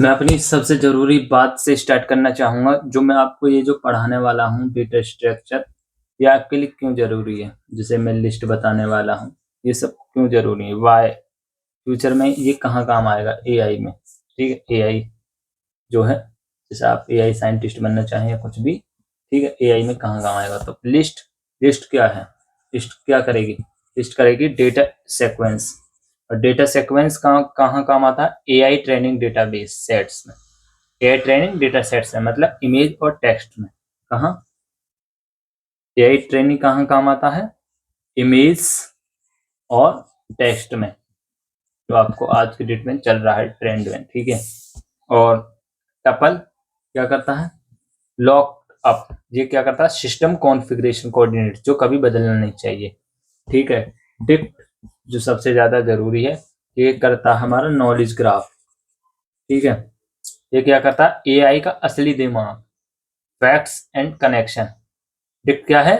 मैं अपनी सबसे ज़रूरी बात से स्टार्ट करना चाहूँगा, जो मैं आपको ये जो पढ़ाने वाला हूँ डेटा स्ट्रक्चर, ये आपके लिए क्यों ज़रूरी है? जिसे मैं लिस्ट बताने वाला हूँ, ये सब क्यों ज़रूरी है? व्हाय? फ्यूचर में ये कहाँ काम आएगा एआई में, ठीक है? एआई जो है, जैसे आप एआई साइंटिस्ट बनना चाहें या कुछ भी, ठीक है? एआई में कहाँ काम आएगा? तो लिस्ट क्या है? लिस्ट क्या करेगी? लिस्ट करेगी डेटा सीक्वेंस। और डेटा सीक्वेंस कहाँ कहाँ काम आता है? एआई ट्रेनिंग डेटाबेस सेट्स में। एआई ट्रेनिंग डेटा सेट्स है, मतलब इमेज और टेक्स्ट में। कहाँ? एआई ट्रेनिंग कहाँ काम आता है? इमेज और टेक्स्ट में, जो आपको आज की डेट में चल रहा है ट्रेंड में, ठीक है? और टपल क्या करता है? Lock up. ये क्या करता है? सिस्टम कॉन्फ़िगरेशन कोऑर्डिनेट, जो कभी बदलना नहीं चाहिए, ठीक है? डिप, जो सबसे ज्यादा जरूरी है, ये करता है हमारा नॉलेज ग्राफ, ठीक है? ये क्या करता है? एआई का असली दिमाग, फैक्ट्स एंड कनेक्शन। डिप क्या है?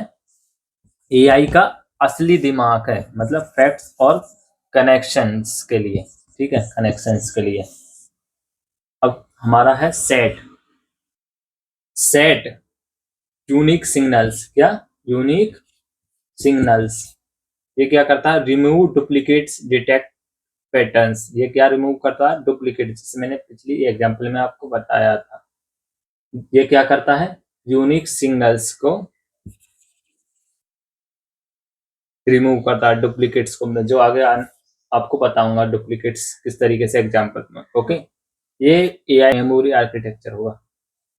एआई का असली दिमाग है, मतलब फैक्ट्स और कनेक्शंस के लिए, ठीक है? कनेक्शंस के लिए। अब हमारा है सेट। Set unique signals. क्या? Unique signals. ये क्या करता है? Remove duplicates, detect patterns. ये क्या रिमूव करता है? डुप्लीकेट, जैसे मैंने पिछली एग्जांपल में आपको बताया था। ये क्या करता है? यूनिक सिग्नल्स को रिमूव करता है, डुप्लीकेट्स को। मैं जो आगे आपको बताऊंगा डुप्लीकेट्स किस तरीके से एग्जांपल में, ओके? ये एआई मेमोरी आर्किटेक्चर होगा।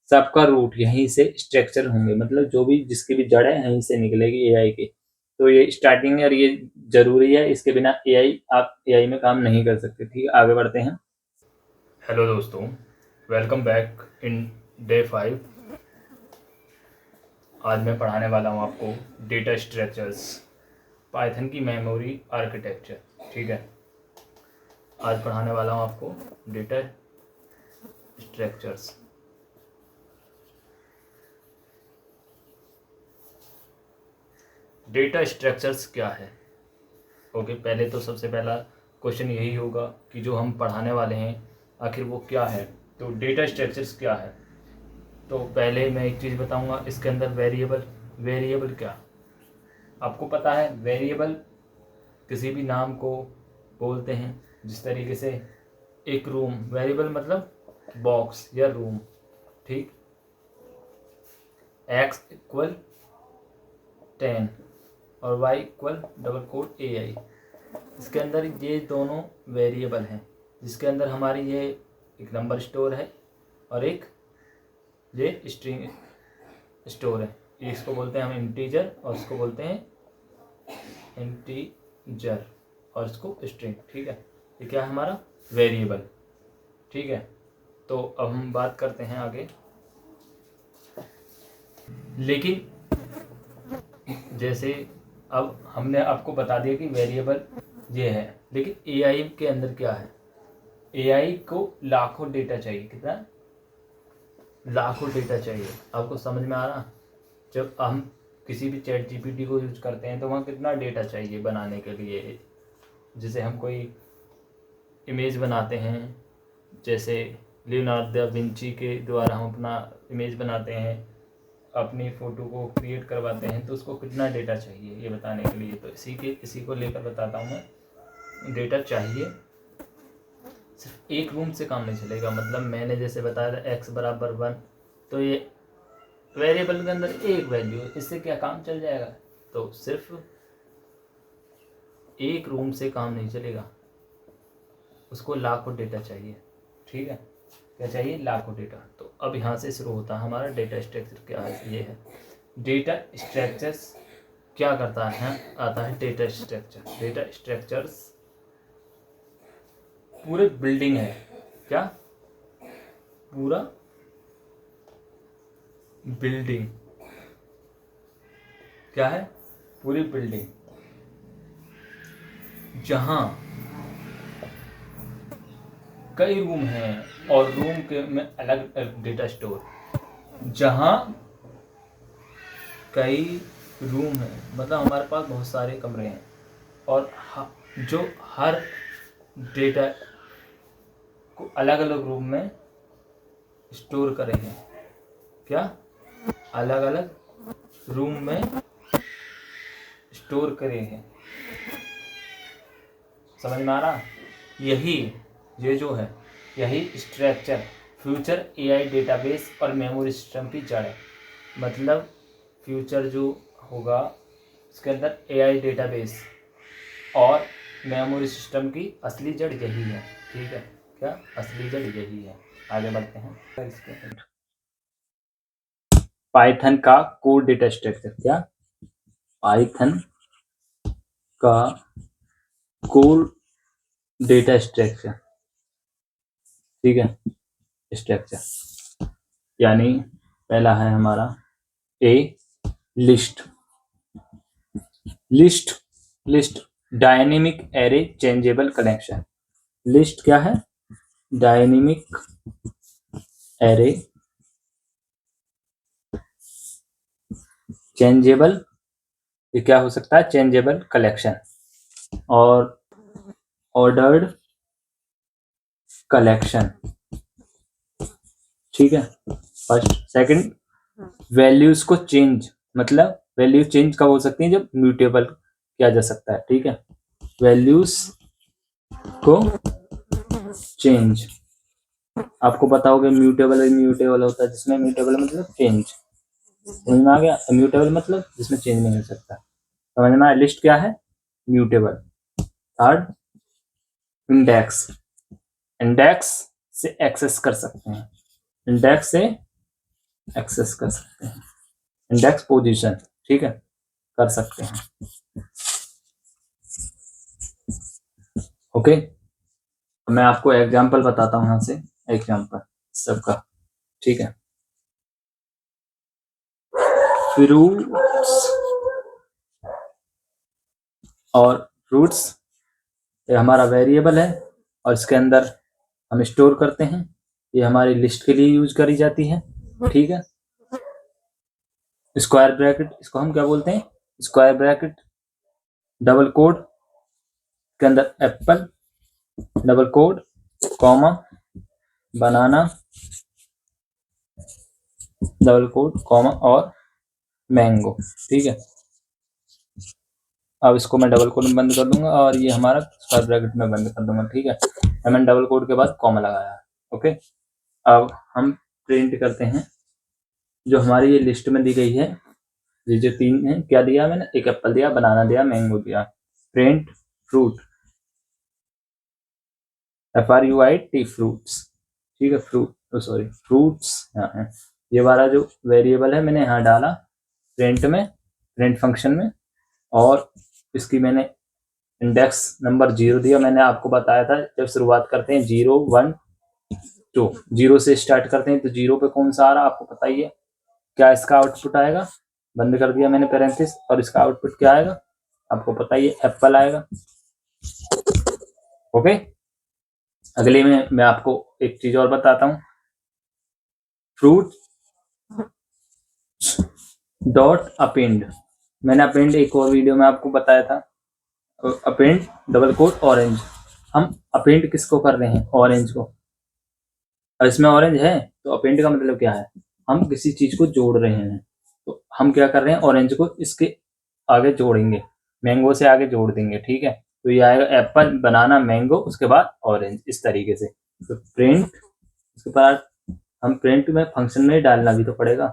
सबका रूट यहीं से स्ट्रक्चर होंगे, मतलब जो भी जिसकी भी जड़ है यहीं से निकलेगी एआई की। तो ये स्टार्टिंग है और ये जरूरी है, इसके बिना एआई, आप एआई में काम नहीं कर सकते, ठीक है? आगे बढ़ते हैं। हेलो दोस्तों, वेलकम बैक इन डे 5। आज मैं पढ़ाने वाला हूँ आपको डेटा स्ट्रक्चर्स, पाइथन की मेमोरी आर्किटेक्चर, ठीक है? आज पढ़ाने वाला हूँ आपको डेटा स्ट्रक्चर्स। डेटा स्ट्रक्चर्स क्या है? ओके, पहले तो सबसे पहला क्वेश्चन यही होगा कि जो हम पढ़ाने वाले हैं आखिर वो क्या है। तो डेटा स्ट्रक्चर्स क्या है? तो पहले मैं एक चीज़ बताऊंगा, इसके अंदर वेरिएबल। वेरिएबल क्या? आपको पता है वेरिएबल किसी भी नाम को बोलते हैं, जिस तरीके से एक रूम, वेरिएबल मतलब बॉक्स या रूम, ठीक? x इक्वल 10 और y equal double quote AI। इसके अंदर ये दोनों वेरिएबल हैं, जिसके अंदर हमारी ये एक नंबर स्टोर है और एक ये स्ट्रिंग स्टोर है। इसको बोलते हैं हम इंटीजर और इसको बोलते हैं इंटीजर और इसको स्ट्रिंग, ठीक है? ये क्या है? हमारा वेरिएबल, ठीक है? तो अब हम बात करते हैं आगे। लेकिन जैसे अब हमने आपको बता दिया कि वेरिएबल ये है, लेकिन एआई के अंदर क्या है? एआई को लाखों डेटा चाहिए। कितना? लाखों डेटा चाहिए। आपको समझ में आ रहा? जब हम किसी भी चैट जीपीटी को यूज करते हैं तो वहाँ कितना डेटा चाहिए बनाने के लिए? जैसे हम कोई इमेज बनाते हैं, जैसे लियोनार्डो दा विंची के द्वारा हम अपना इमेज बनाते हैं, अपनी फ़ोटो को क्रिएट करवाते हैं, तो उसको कितना डेटा चाहिए ये बताने के लिए। तो इसी को लेकर बताता हूँ मैं। डेटा चाहिए, सिर्फ एक रूम से काम नहीं चलेगा। मतलब मैंने जैसे बताया था x बराबर 1, तो ये वेरिएबल के अंदर एक वैल्यू है, इससे क्या काम चल जाएगा? तो सिर्फ एक रूम से काम नहीं चलेगा, उसको लाखों डेटा चाहिए, ठीक है? क्या चाहिए? लाखों डेटा। तो अब यहाँ से शुरू होता है हमारा डेटा स्ट्रक्चर। क्या है? ये है डेटा स्ट्रक्चर्स। क्या करता है? आता है डेटा स्ट्रक्चर। डेटा स्ट्रक्चर्स पूरे बिल्डिंग है। क्या? पूरा बिल्डिंग। क्या है? पूरी बिल्डिंग, जहाँ कई रूम हैं और रूम के में अलग अलग डेटा स्टोर। जहाँ कई रूम हैं मतलब हमारे पास बहुत सारे कमरे हैं, और जो हर डेटा को अलग अलग रूम में स्टोर करे हैं। क्या? अलग अलग रूम में स्टोर करे हैं। समझ में आ रहा? यही ये जो है यही स्ट्रक्चर फ्यूचर एआई डेटाबेस और मेमोरी सिस्टम की जड़ है। मतलब फ्यूचर जो होगा उसके अंदर एआई डेटाबेस और मेमोरी सिस्टम की असली जड़ यही है। ठीक है? क्या असली जड़ यही है। आगे बढ़ते हैं। पाइथन का कोड डेटा स्ट्रक्चर। क्या? पाइथन का कोड डेटा स्ट्रक्चर। ठीक है? स्ट्रक्चर यानी पहला है हमारा a list. List list dynamic array changeable collection. List क्या है? Dynamic array changeable. ये क्या हो सकता है? चेंजेबल कलेक्शन और ऑर्डर्ड कलेक्शन। ठीक है? फर्स्ट। सेकंड, वैल्यूज को चेंज। मतलब वैल्यू चेंज कब हो सकती है? जब म्यूटेबल किया जा सकता है। ठीक है? वैल्यूज को चेंज। आपको पता होगा म्यूटेबल इम्यूटेबल होता है, जिसमें म्यूटेबल मतलब चेंज। समझ में आ गया? इम्यूटेबल मतलब जिसमें चेंज नहीं हो सकता। समझ में आया? लिस्ट क्या है? म्यूटेबल। Third, index. इंडेक्स से एक्सेस कर सकते हैं। इंडेक्स से एक्सेस कर सकते हैं। Index position. ठीक है? कर सकते हैं। ओके, मैं आपको एग्जांपल बताता हूं। यहां से एग्जांपल सबका। ठीक है? फ्रूट्स और फ्रूट्स ये हमारा वेरिएबल है और इसके अंदर हम स्टोर करते हैं। ये हमारी लिस्ट के लिए यूज करी जाती है। ठीक है? स्क्वायर ब्रैकेट, इसको हम क्या बोलते हैं? स्क्वायर ब्रैकेट डबल कोड के अंदर एप्पल डबल कोड कॉमा बनाना डबल कोड कॉमा और मैंगो। ठीक है? अब इसको मैं डबल कोड में बंद कर दूंगा और ये हमारा स्क्वायर ब्रैकेट में बंद कर दूंगा। ठीक है? मैंने डबल कोड के बाद कॉमा लगाया। ओके, अब हम प्रिंट करते हैं जो हमारी ये लिस्ट में दी गई है। ये जो तीन है, क्या दिया मैंने? एक एप्पल दिया, बनाना दिया, मैंगो दिया। Print fruit, FRUIT fruits. ठीक है? फ्रूट, सॉरी फ्रूट्स यहाँ है। ये वाला जो वेरिएबल है मैंने यहाँ डाला प्रिंट में, प्रिंट फंक्शन में, और इसकी मैंने इंडेक्स नंबर 0 दिया। मैंने आपको बताया था जब शुरुआत करते हैं 0 1 2, 0 से स्टार्ट करते हैं तो 0 पे कौन सा आ रहा आपको पता ही है। क्या इसका आउटपुट आएगा? बंद कर दिया मैंने पैरेंथेसिस, और इसका आउटपुट क्या आएगा आपको पता ही है, एप्पल आएगा। ओके, अगले में मैं आपको एक चीज और बताता हूं। Fruit dot append. मैंने अपेंड एक और वीडियो में आपको बताया था। Append double quote orange. हम अपेंड किसको कर रहे हैं? ऑरेंज को। और इसमें ऑरेंज है तो अपेंड का मतलब क्या है? हम किसी चीज को जोड़ रहे हैं। तो हम क्या कर रहे हैं? ऑरेंज को इसके आगे जोड़ेंगे, मैंगो से आगे जोड़ देंगे। ठीक है? तो ये आएगा एप्पल बनाना मैंगो, उसके बाद ऑरेंज, इस तरीके से। तो प्रिंट, उसके बाद हम प्रिंट में फंक्शन में डालना भी तो पड़ेगा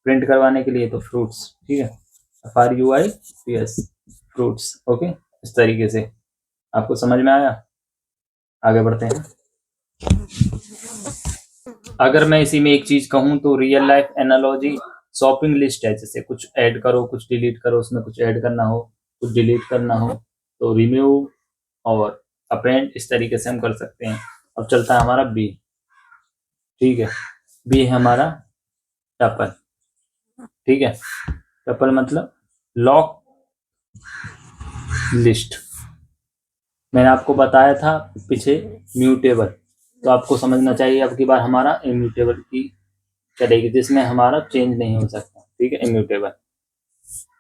प्रिंट करवाने के लिए। तो फ्रूट्स। ठीक है? FRUITS fruits. ओके, इस तरीके से। आपको समझ में आया? आगे बढ़ते हैं। अगर मैं इसी में एक चीज कहूं तो real life analogy shopping list है। जैसे कुछ ऐड करो, कुछ डिलीट करो, उसमें कुछ ऐड करना हो, कुछ डिलीट करना हो तो रिमूव और अपेंड, इस तरीके से हम कर सकते हैं। अब चलता है हमारा बी। ठीक है? बी है हमारा टपल। ठीक है? टपल मतलब लॉक लिस्ट। मैंने आपको बताया था पीछे म्यूटेबल, तो आपको समझना चाहिए अब की बार हमारा इम्यूटेबल की चलेगी, जिसमें हमारा चेंज नहीं हो सकता। ठीक है? Immutable,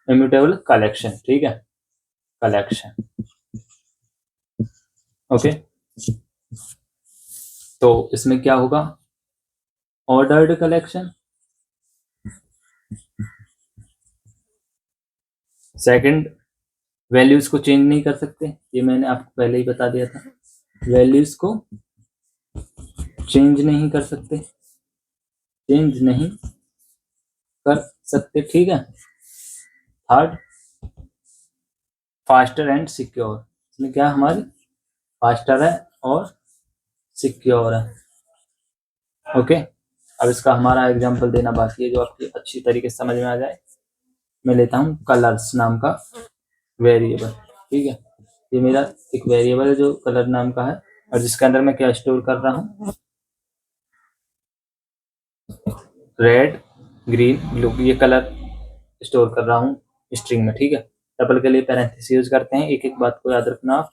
immutable collection. ठीक है? कलेक्शन। ओके, तो इसमें क्या होगा? Ordered collection. सेकंड, वैल्यूज को चेंज नहीं कर सकते, ये मैंने आपको पहले ही बता दिया था, वैल्यूज को चेंज नहीं कर सकते, चेंज नहीं कर सकते, ठीक है। थर्ड, फास्टर एंड सिक्योर, इसमें क्या हमारी फास्टर है और सिक्योर है। ओके, अब इसका हमारा एग्जांपल देना बाकी है जो आपकी अच्छी तरीके से समझ में आ जाए। मैं लेता हूँ कलर्स नाम का वेरिएबल, ठीक है। ये मेरा एक वेरिएबल है जो कलर नाम का है और जिसके अंदर मैं क्या स्टोर कर रहा हूँ, रेड, ग्रीन, ब्लू, ये कलर स्टोर कर रहा हूँ स्ट्रिंग में, ठीक है। डबल के लिए पैरेंथेसिस यूज करते हैं, एक एक बात को याद रखना आप,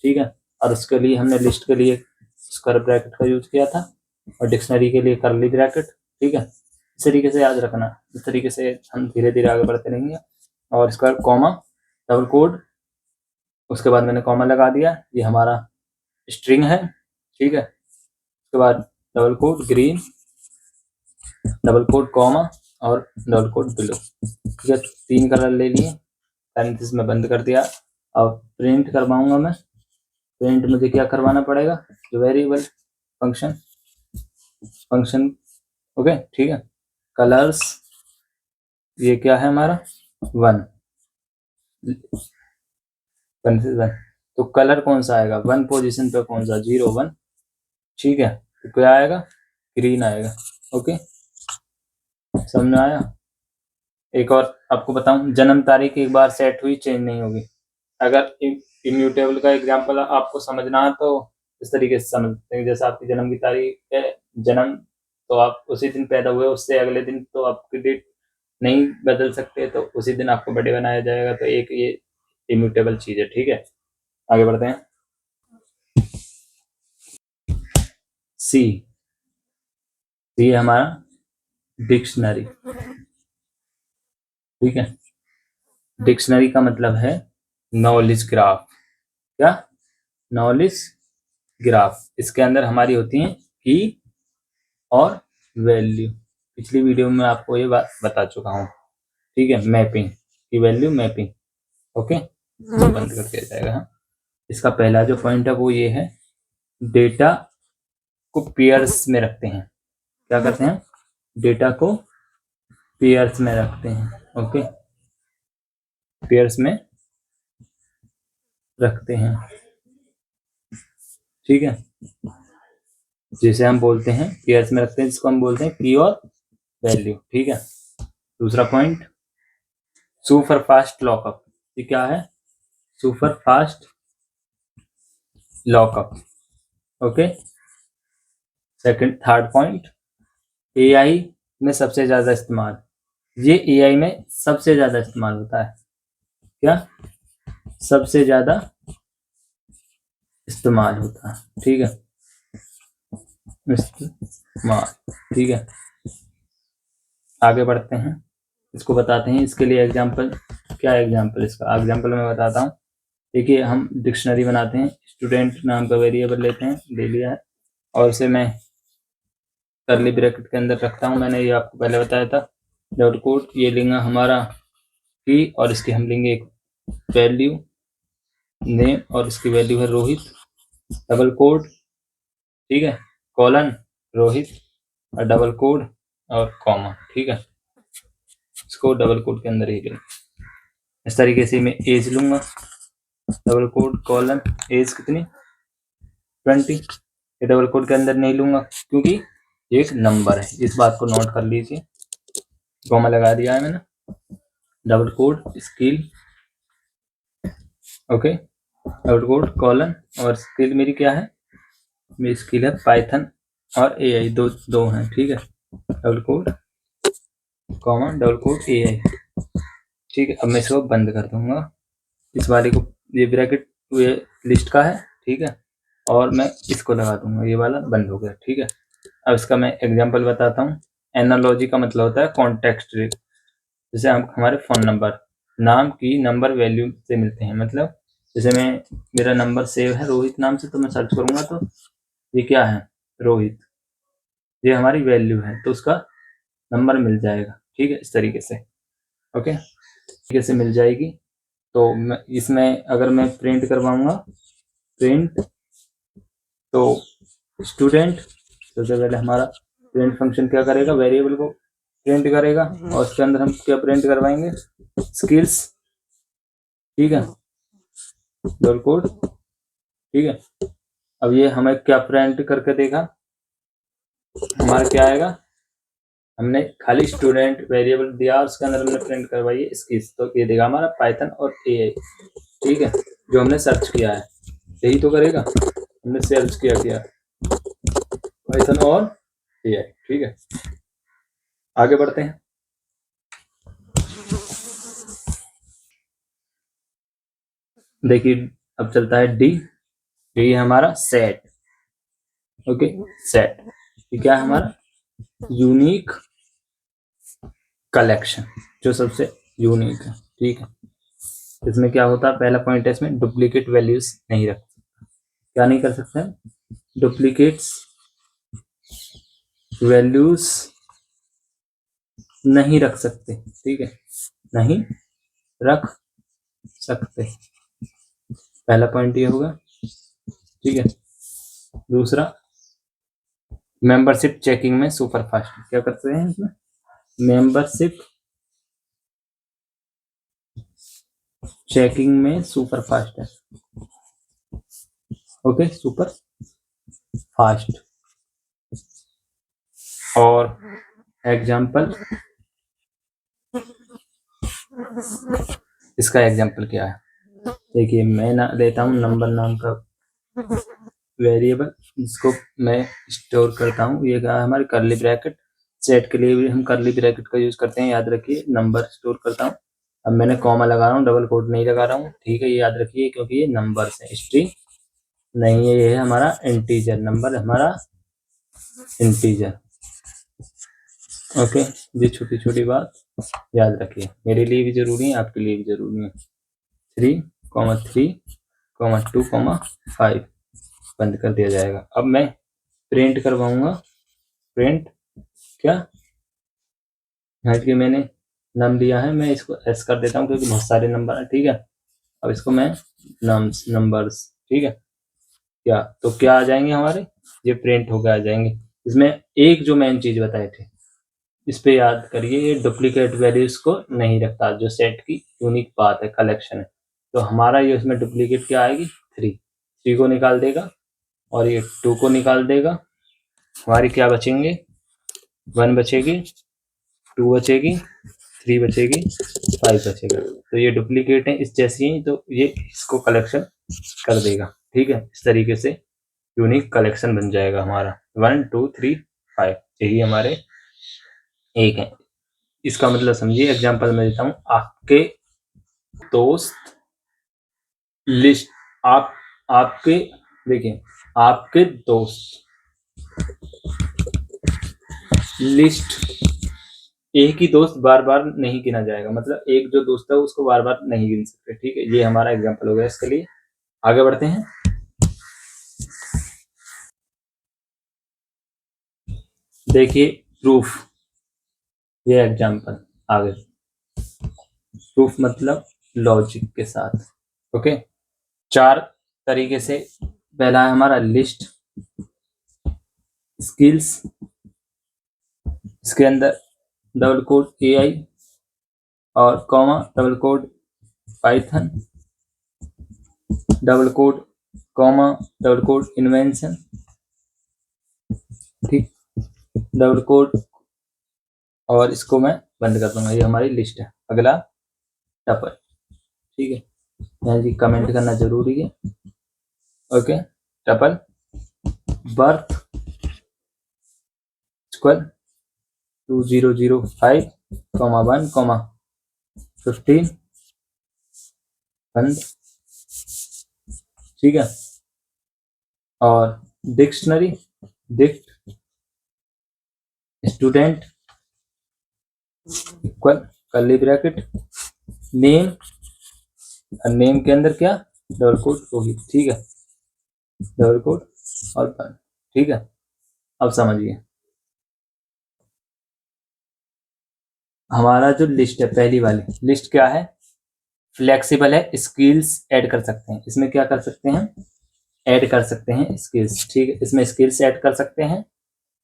ठीक है। और उसके लिए हमने लिस्ट के लिए स्क्वायर ब्रैकेट का यूज किया था और डिक्शनरी के लिए कर्ली ब्रैकेट, ठीक है। इस तरीके से याद रखना, इस तरीके से हम धीरे धीरे आगे बढ़ते रहेंगे। और इसका कॉमा, डबल कोड, उसके बाद मैंने कॉमा लगा दिया, ये हमारा स्ट्रिंग है, ठीक है। उसके बाद double quote green, double quote comma और डबल कोड ब्लू, ठीक है। 3 कलर ले लिए, पैरेंथेसिस में बंद कर दिया। अब प्रिंट करवाऊंगा मैं, प्रिंट मुझे क्या करवाना पड़ेगा, जो वेरिएबल फंक्शन, ओके, ठीक है। कलर्स, ये क्या है हमारा 1, तो कलर कौन सा आएगा 1 पोजीशन पे, कौन सा 0 1, ठीक है। तो क्या आएगा, ग्रीन आएगा। ओके, समझ में आया। एक और आपको बताऊं, जन्म तारीख एक बार सेट हुई चेंज नहीं होगी। अगर इम्यूटेबल का एग्जांपल आपको समझना है तो इस तरीके से समझते हैं, जैसे आपकी जन्म की तारीख है, जन्म तो आप उसी दिन पैदा हुए, उससे अगले दिन तो आपकी डेट नहीं बदल सकते, तो उसी दिन आपको बर्थडे बनाया जाएगा। तो एक ये इम्यूटेबल चीज है, ठीक है। आगे बढ़ते हैं। सी, सी हमारा डिक्शनरी, ठीक है। डिक्शनरी का मतलब है नॉलेज ग्राफ, क्या, नॉलेज ग्राफ। इसके अंदर हमारी होती हैं की और वैल्यू, पिछली वीडियो में आपको ये बात बता चुका हूँ, ठीक है। मैपिंग की वैल्यू, मैपिंग, ओके, तो बंद कर दिया जाएगा। हाँ, इसका पहला जो पॉइंट है वो ये है, डेटा को पेयर्स में रखते हैं, क्या करते हैं, डेटा को पेयर्स में रखते हैं, ओके, पेयर्स में रखते हैं, ठीक है। जिसे हम बोलते हैं पेयर्स में रखते हैं, जिसको हम बोलते हैं की और वैल्यू, ठीक है। दूसरा पॉइंट, सुपर फास्ट लॉकअप, ये क्या है, super fast lockup, okay. Second, third point, AI में सबसे ज्यादा इस्तेमाल, ये एआई में सबसे ज्यादा इस्तेमाल होता है, क्या, सबसे ज्यादा इस्तेमाल होता है, ठीक है, इस्तेमाल, ठीक है। आगे बढ़ते हैं, इसको बताते हैं, इसके लिए एग्जाम्पल, क्या एग्जाम्पल, इसका एग्जाम्पल मैं बताता हूँ। देखिए, हम डिक्शनरी बनाते हैं, स्टूडेंट नाम का वेरिएबल लेते हैं, ले लिया है, और इसे मैं कर्ली ब्रैकेट के अंदर रखता हूँ, मैंने ये आपको पहले बताया था। डॉट कोड, ये लेंगे हमारा की और इसकी हम लेंगे एक वैल्यू नेम और इसकी वैल्यू है रोहित, डबल कोड, ठीक है, कॉलन रोहित और डबल कोड और कॉमा, ठीक है। इसको डबल कोड के अंदर ही लेंगे। इस तरीके से मैं एज लूंगा, डबल कोड कॉलन एज कितनी 20, ये डबल कोड के अंदर नहीं लूंगा क्योंकि ये एक नंबर है, इस बात को नोट कर लीजिए, कॉमा लगा दिया है मैंने। Double quote skill, okay, double quote colon और स्किल मेरी क्या है, मेरी स्किल है पाइथन और एआई, दो हैं, ठीक है। Double quote comma double quote AI, ठीक है। अब मैं इसको बंद कर दूंगा, इस वाले को, ये ब्रैकेट ये लिस्ट का है, ठीक है, और मैं इसको लगा दूंगा, ये वाला बंद हो गया, ठीक है। अब इसका मैं एग्जांपल बताता हूँ। एनालॉजी का मतलब होता है कॉन्टेक्स्ट, जैसे हम हमारे फोन नंबर, नाम की नंबर वैल्यू से मिलते हैं, मतलब जैसे मैं, मेरा नंबर सेव है रोहित नाम से, तो मैं सर्च करूंगा तो ये क्या है, रोहित, ये हमारी वैल्यू है तो उसका नंबर मिल जाएगा। ठीक है, इस तरीके से। ओके, तरीके से मिल जाएगी। तो इसमें अगर मैं प्रिंट करवाऊंगा, प्रिंट, तो स्टूडेंट, सबसे पहले हमारा प्रिंट फंक्शन क्या करेगा, वेरिएबल को प्रिंट करेगा और उसके अंदर हम क्या प्रिंट करवाएंगे, स्किल्स। ठीक है, डबल कोड। ठीक है, अब ये हमें क्या प्रिंट करके देगा, हमारा क्या आएगा, हमने खाली स्टूडेंट वेरिएबल दिया और उसके अंदर हमने प्रिंट करवाई है स्किल्स, तो ये देगा हमारा पाइथन और एआई। ठीक है, जो हमने सर्च किया है यही तो करेगा, हमने सर्च किया पाइथन और एआई। ठीक है, आगे बढ़ते हैं। देखिए अब चलता है डी। ये हमारा सेट। ओके, सेट ये क्या है, हमारा यूनिक कलेक्शन, जो सबसे यूनिक है। ठीक है, इसमें क्या होता है, पहला पॉइंट है इसमें डुप्लीकेट वैल्यूज नहीं रख सकते। क्या नहीं कर सकते हैं, डुप्लीकेट्स वैल्यूज नहीं रख सकते। ठीक है, नहीं रख सकते, पहला पॉइंट ये होगा। ठीक है, दूसरा, मेंबरशिप चेकिंग में सुपर फास्ट, क्या करते हैं इसमें, मेंबरशिप चेकिंग में सुपर फास्ट है। Okay, super fast. और एग्जाम्पल, इसका एग्जाम्पल क्या है, देखिए मैं लेता हूँ नंबर नाम का वेरिएबल, जिसको मैं स्टोर करता हूँ। ये क्या है, हमारे करली ब्रैकेट, सेट के लिए भी हम करली ब्रैकेट का यूज करते हैं, याद रखिए। नंबर स्टोर करता हूँ, अब मैंने कॉमा लगा रहा हूँ, डबल कोट नहीं लगा रहा हूँ। ठीक है, ये याद रखिए क्योंकि ये नंबर्स है, स्ट्रिंग नहीं है, ये है हमारा इंटीजर, नंबर हमारा इंटीजर। ओके, ये छोटी छोटी बात याद रखिए, मेरे लिए भी जरूरी है, आपके लिए भी जरूरी है। 3,3,2,5 बंद कर दिया जाएगा। अब मैं प्रिंट करवाऊंगा, प्रिंट क्या, यहाँ के मैंने नाम दिया है, मैं इसको एस कर देता हूँ क्योंकि बहुत सारे नंबर है। ठीक है, अब इसको मैं नंबर्स। ठीक है, क्या, तो क्या आ जाएंगे हमारे, ये प्रिंट होकर आ जाएंगे। इसमें एक जो मेन चीज बताए थे, इस पे याद करिए, ये डुप्लीकेट वैल्यूज को नहीं रखता, जो सेट की यूनिक बात है, कलेक्शन है। तो हमारा ये इसमें डुप्लीकेट क्या आएगी, 3 को निकाल देगा और ये 2 को निकाल देगा। हमारी क्या बचेंगे, 1 बचेगी, 2 बचेगी, 3 बचेगी, 5 बचेगा। तो ये डुप्लीकेट है, इस जैसी ही, तो ये इसको कलेक्शन कर देगा। ठीक है, इस तरीके से यूनिक कलेक्शन बन जाएगा हमारा 1 2 3 5, यही हमारे एक है। इसका मतलब समझिए, एग्जांपल मैं देता हूँ, आपके दोस्त लिस्ट, आपके, देखिए आपके दोस्त लिस्ट, एक ही दोस्त बार बार नहीं गिना जाएगा, मतलब एक जो दोस्त है उसको बार बार नहीं गिन सकते। ठीक है, ये हमारा एग्जांपल हो गया इसके लिए। आगे बढ़ते हैं। देखिए प्रूफ, ये एग्जांपल आगे, प्रूफ मतलब लॉजिक के साथ। ओके, 4 तरीके से, पहला है हमारा लिस्ट, स्किल्स, इसके अंदर डबल कोड एआई और comma double quote Python, double quote comma double quote invention. ठीक, डबल कोड, और इसको मैं बंद कर दूंगा, ये हमारी लिस्ट है। अगला टपल। ठीक है, यहाँ जी कमेंट करना जरूरी है। ओके, टपल बर्थ स्क्वायर 2005, 1, 15 बंद। ठीक है, और dictionary, dict student equal curly bracket name, और नेम के अंदर क्या, डबल कोट रोहित। ठीक है, डबल कोट और बंद। ठीक है, अब समझिए, हमारा जो लिस्ट है, पहली वाली लिस्ट क्या है, फ्लेक्सिबल है, स्किल्स ऐड कर सकते हैं। इसमें क्या कर सकते हैं, ऐड कर सकते हैं स्किल्स, ठीक है, इसमें स्किल्स ऐड कर सकते हैं।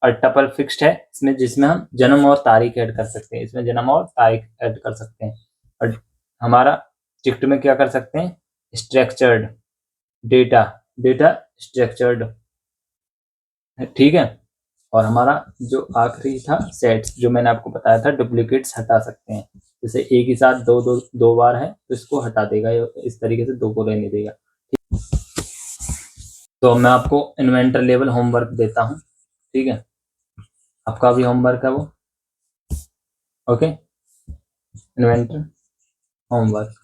और टपल फिक्स्ड है इसमें, जिसमें हम जन्म और तारीख ऐड कर सकते हैं, इसमें जन्म और तारीख ऐड कर सकते हैं। और हमारा चिक्ट में क्या कर सकते हैं, स्ट्रक्चर्ड डेटा, डेटा स्ट्रक्चर्ड, ठीक है। और हमारा जो आखिरी था सेट्स, जो मैंने आपको बताया था डुप्लीकेट्स हटा सकते हैं। जैसे एक ही साथ दो बार है तो इसको हटा देगा, इस तरीके से दो को रहने देगा। तो मैं आपको इन्वेंटर लेवल होमवर्क देता हूँ, ठीक है, आपका भी होमवर्क है वो, okay, inventor homework,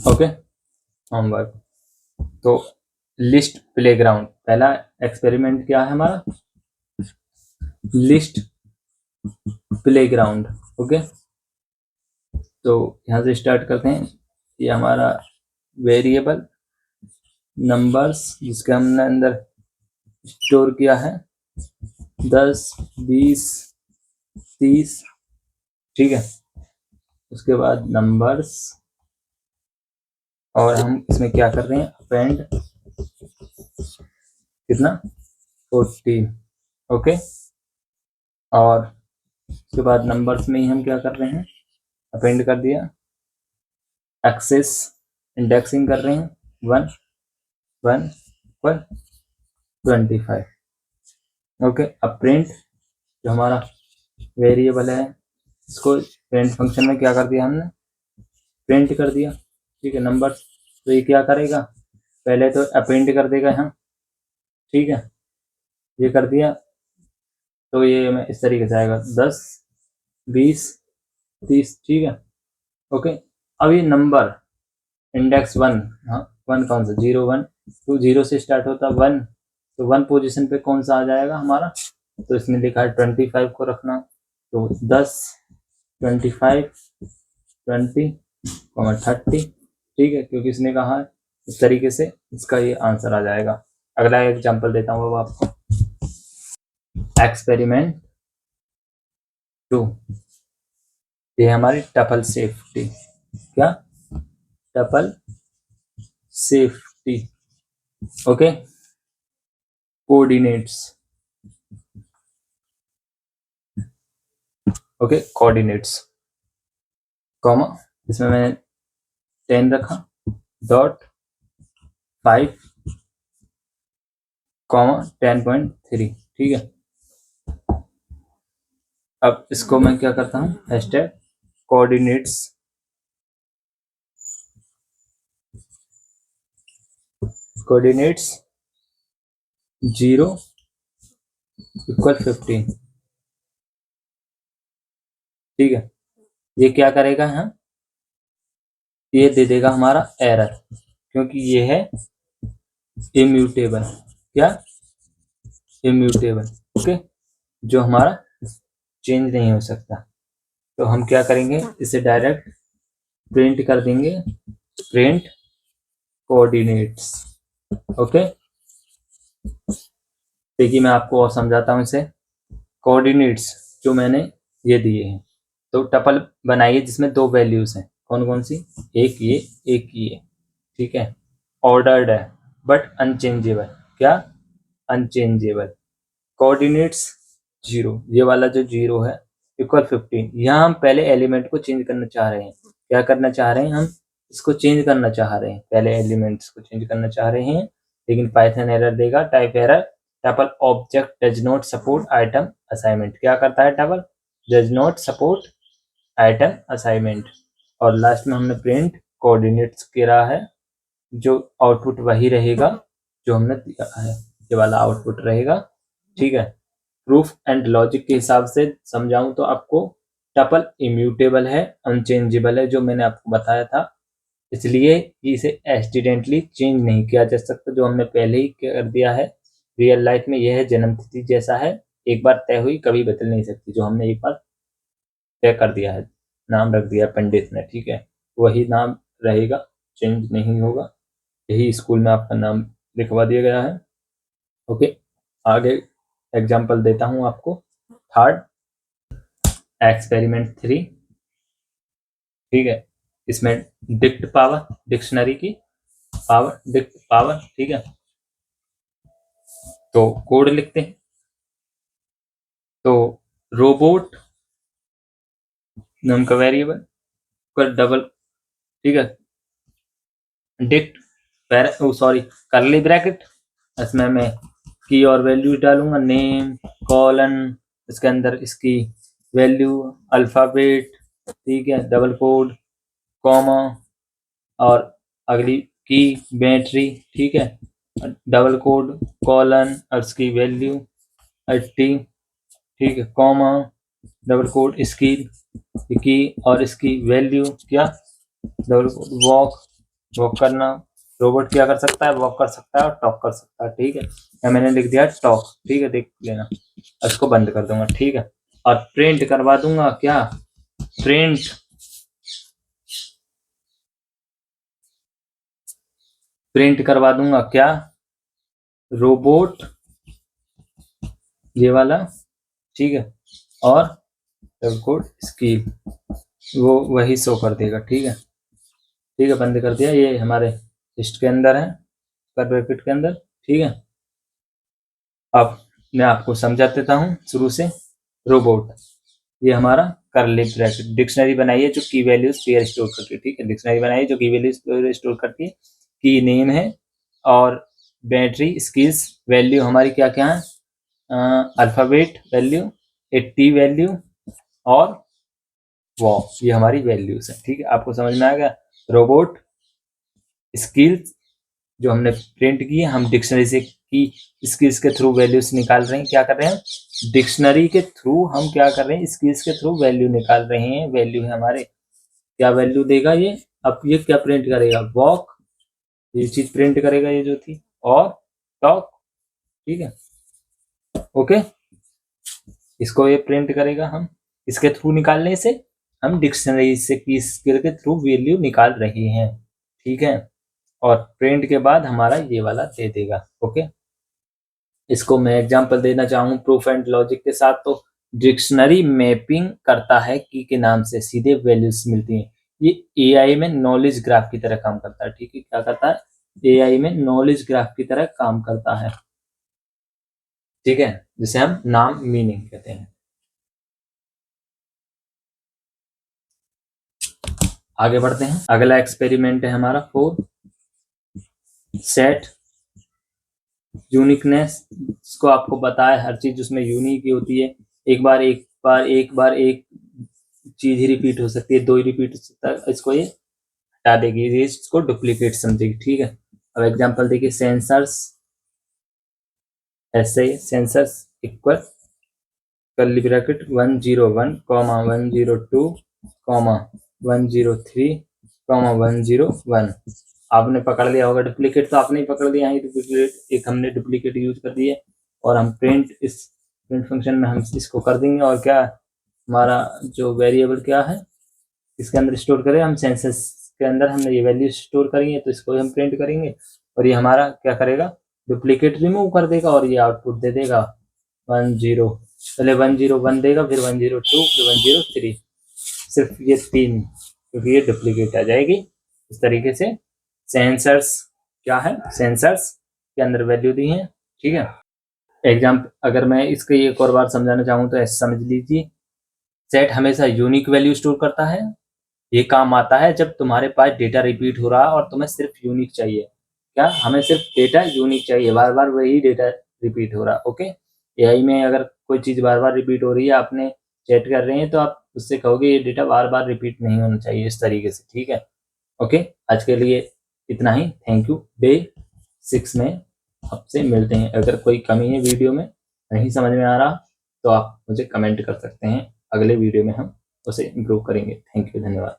okay, homework. तो लिस्ट प्लेग्राउंड, पहला एक्सपेरिमेंट क्या है हमारा, लिस्ट प्लेग्राउंड, ओके। तो यहाँ से स्टार्ट करते हैं। ये हमारा वेरिएबल नंबर्स जिसके हमने अंदर स्टोर किया है 10, 20, 30, ठीक है। उसके बाद नंबर्स, और हम इसमें क्या कर रहे हैं, अपेंड कितना 40, ओके। और उसके बाद नंबर्स में ही हम क्या कर रहे हैं, अपेंड कर दिया, एक्सेस इंडेक्सिंग कर रहे हैं 1 1 1 25, ओके। अब प्रिंट, जो हमारा वेरिएबल है इसको प्रिंट फंक्शन में क्या कर दिया हमने, प्रिंट कर दिया, ठीक है, नंबर। तो ये क्या करेगा, पहले तो अपेंड कर देगा यहाँ, ठीक है, ये कर दिया। तो ये मैं इस तरीके से आएगा 10, 20, 30, ठीक है, ओके। अब ये नंबर इंडेक्स 1, हाँ 1 कौन सा, 0 1, तो 0 से स्टार्ट होता 1, तो 1 पोजीशन पे कौन सा आ जाएगा हमारा, तो इसमें लिखा है 25 को रखना, तो 10, 25, 20, 30, ठीक है, क्योंकि इसने कहा है इस तरीके से, इसका ये आंसर आ जाएगा। अगला एग्जांपल देता हूँ अब आपको, एक्सपेरिमेंट 2, ये हमारी टपल सेफ्टी, क्या, tuple safety, okay. Coordinates, okay, coordinates, comma, इसमें मैंने 10 रखा, डॉट 5, कॉमा 10.3, ठीक है। अब इसको मैं क्या करता हूँ, हैशटैग कोऑर्डिनेट्स, कोऑर्डिनेट्स 0 = 15, ठीक है। ये क्या करेगा, हाँ ये दे देगा हमारा एरर, क्योंकि ये है इम्यूटेबल, क्या, इम्यूटेबल, ओके, जो हमारा चेंज नहीं हो सकता। तो हम क्या करेंगे, इसे डायरेक्ट प्रिंट कर देंगे, प्रिंट कोऑर्डिनेट्स, ओके। देखिए मैं आपको और समझाता हूँ इसे, कोऑर्डिनेट्स जो मैंने ये दिए हैं, तो टपल बनाइए जिसमें दो वैल्यूज हैं, कौन कौन सी, एक ये, एक ये, ठीक है। ऑर्डर्ड है बट अनचेंजेबल, क्या, अनचेंजेबल। कोऑर्डिनेट्स 0, ये वाला जो 0 है = 15, यहाँ हम पहले एलिमेंट को चेंज करना चाह रहे हैं, क्या करना चाह रहे हैं हम, इसको चेंज करना चाह रहे हैं, पहले एलिमेंट्स को चेंज करना चाह रहे हैं, लेकिन पाइथन एरर देगा, type error, tuple object does not support item assignment, क्या करता है tuple, does not support item assignment. और लास्ट में हमने प्रिंट कोऑर्डिनेट्स किया है, जो आउटपुट वही रहेगा जो हमने दिया है, ये वाला आउटपुट रहेगा, ठीक है। प्रूफ एंड लॉजिक के हिसाब से समझाऊं तो आपको टपल इम्यूटेबल है, अनचेंजेबल है, जो मैंने आपको बताया था, इसलिए इसे एक्सीडेंटली चेंज नहीं किया जा सकता, जो हमने पहले ही कर दिया है। रियल लाइफ में यह है जन्म तिथि जैसा है, एक बार तय हुई कभी बदल नहीं सकती, जो हमने एक बार तय कर दिया है, नाम रख दिया पंडित ने, ठीक है, वही नाम रहेगा, चेंज नहीं होगा, यही स्कूल में आपका नाम लिखवा दिया गया है, ओके। आगे एग्जाम्पल देता हूँ आपको, थर्ड एक्सपेरिमेंट 3, ठीक है, इसमें डिक्ट पावर, डिक्शनरी की पावर, डिक्ट पावर, ठीक है। तो कोड लिखते हैं। तो रोबोट नाम का वेरिएबल का डबल, ठीक है, डिक्ट करली ब्रैकेट, इसमें मैं की और वैल्यू डालूंगा, नेम कॉलन, इसके अंदर इसकी वैल्यू अल्फाबेट, ठीक है, डबल कोड, कॉमा, और अगली की बैटरी, ठीक है, डबल कोड, कॉलन और इसकी वैल्यू 80, ठीक है, कॉमा, डबल कोड, इसकी की और इसकी वैल्यू क्या, डबल कोड, वॉक करना, रोबोट क्या कर सकता है, वॉक कर सकता है और टॉक कर सकता है, ठीक है। या मैंने लिख दिया टॉक, ठीक है, देख लेना, इसको बंद कर दूंगा, ठीक है। और प्रिंट करवा दूंगा क्या, प्रिंट करवा दूंगा क्या, रोबोट, ये वाला, ठीक है, और डबल कोड स्किल, वो वही शो कर देगा, ठीक है, ठीक है, बंद कर दिया। ये हमारे लिस्ट के अंदर है, कर ब्रैकेट के अंदर, ठीक है। अब मैं आपको समझा देता हूँ शुरू से। रोबोट, ये हमारा करली ब्रैकेट, डिक्शनरी बनाई है जो की वैल्यूज पेयर स्टोर करती है, ठीक है, डिक्शनरी बनाई है जो की वैल्यूज पेयर स्टोर करती है, की नेम है, और बैटरी स्किल्स वैल्यू हमारी क्या क्या है, अल्फाबेट वैल्यू, 80 वैल्यू, और वॉक, ये हमारी वैल्यूज है, ठीक है। आपको समझ में आ गया। रोबोट स्किल्स जो हमने प्रिंट की है, हम डिक्शनरी से की स्किल्स के थ्रू वैल्यूज निकाल रहे हैं, क्या कर रहे हैं, डिक्शनरी के थ्रू हम क्या कर रहे हैं, स्किल्स के थ्रू वैल्यू निकाल रहे हैं। वैल्यू है हमारे, क्या वैल्यू देगा ये, अब ये क्या प्रिंट करेगा, वॉक, ये चीज प्रिंट करेगा ये जो थी, और टॉक, ठीक है, ओके, इसको ये प्रिंट करेगा। हम इसके थ्रू निकालने से हम डिक्शनरी से की स्किल के थ्रू वैल्यू निकाल रहे हैं, ठीक है। और प्रिंट के बाद हमारा ये वाला दे देगा, ओके। इसको मैं एग्जांपल देना चाहूँ प्रूफ एंड लॉजिक के साथ, तो डिक्शनरी मैपिंग करता है की के नाम से सीधे वैल्यूज मिलती हैं। ये एआई में नॉलेज ग्राफ की तरह काम करता है, ठीक है, क्या करता है, एआई में नॉलेज ग्राफ की तरह काम करता है, ठीक है, जिसे हम नाम मीनिंग कहते हैं। आगे बढ़ते हैं। अगला एक्सपेरिमेंट है हमारा 4, सेट यूनिकनेस। इसको आपको पता है हर चीज उसमें यूनिक ही होती है, एक बार एक चीज ही रिपीट हो सकती है, 2 ही रिपीट हो सकता है, इसको ये हटा देगी, ये इसको डुप्लीकेट समझेगी, ठीक है। अब एग्जांपल देखिए, सेंसर्स, ऐसे सेंसर्स इक्वल कर्ली ब्रैकेट 101, 102, 103, 101। आपने पकड़ लिया होगा डुप्लीकेट, तो आपने ही पकड़ लिया है डुप्लीकेट, एक हमने डुप्लीकेट यूज कर दिए, और हम इस प्रिंट फंक्शन में हम इसको कर देंगे, और क्या हमारा जो वेरिएबल क्या है इसके अंदर स्टोर करें, हम सेंसस के अंदर हमने ये वैल्यू स्टोर करेंगे, तो इसको हम प्रिंट करेंगे, और ये हमारा क्या करेगा, डुप्लीकेट रिमूव कर देगा, और ये आउटपुट दे देगा 10, पहले 101 देगा, फिर 102, फिर 103, सिर्फ ये 3, क्योंकि ये डुप्लीकेट आ जाएगी। इस तरीके से सेंसर्स क्या है, सेंसर्स के अंदर वैल्यू दी है, ठीक है। एग्जाम्पल अगर मैं इसको एक और बार समझाना चाहूँ तो ऐसे समझ लीजिए, सेट हमेशा यूनिक वैल्यू स्टोर करता है, ये काम आता है जब तुम्हारे पास डेटा रिपीट हो रहा है और तुम्हें सिर्फ यूनिक चाहिए, क्या हमें सिर्फ डेटा यूनिक चाहिए, बार बार वही डेटा रिपीट हो रहा, ओके। एआई में अगर कोई चीज़ बार बार रिपीट हो रही है, आपने चैट कर रहे हैं, तो आप उससे कहोगे ये डेटा बार बार रिपीट नहीं होना चाहिए, इस तरीके से, ठीक है, ओके। आज के लिए इतना ही, थैंक यू। डे 6 में आपसे मिलते हैं। अगर कोई कमी है वीडियो में, नहीं समझ में आ रहा, तो आप मुझे कमेंट कर सकते हैं, अगले वीडियो में हम उसे इम्प्रूव करेंगे। थैंक यू, धन्यवाद।